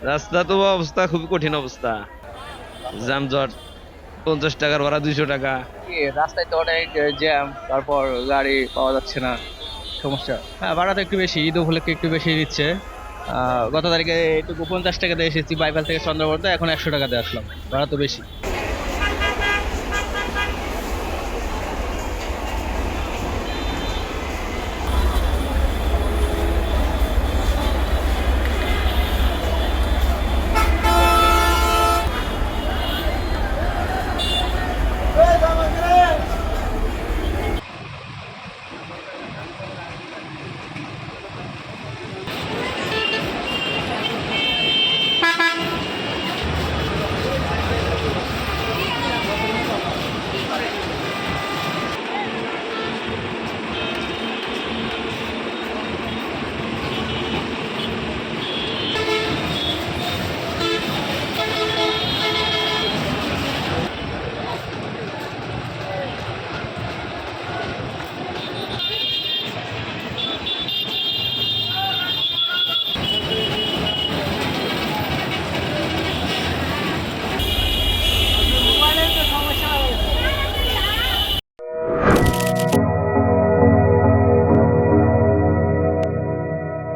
রাস্তা তো অবস্থা খুবই কঠিন অবস্থা, যানজট, 50 টাকার ভাড়া 200 টাকা। রাস্তায় তো অনেক জ্যাম, তারপর গাড়ি পাওয়া যাচ্ছে না, সমস্যা। হ্যাঁ, ভাড়া তো একটু বেশি, ঈদ উপলক্ষে একটু বেশি দিচ্ছে। গত তারিখে একটু 50 টাকা দিয়ে এসেছি বাইপাল থেকে চন্দ্রবর্ধা, এখন 100 টাকা দিয়ে আসলাম, ভাড়া তো বেশি।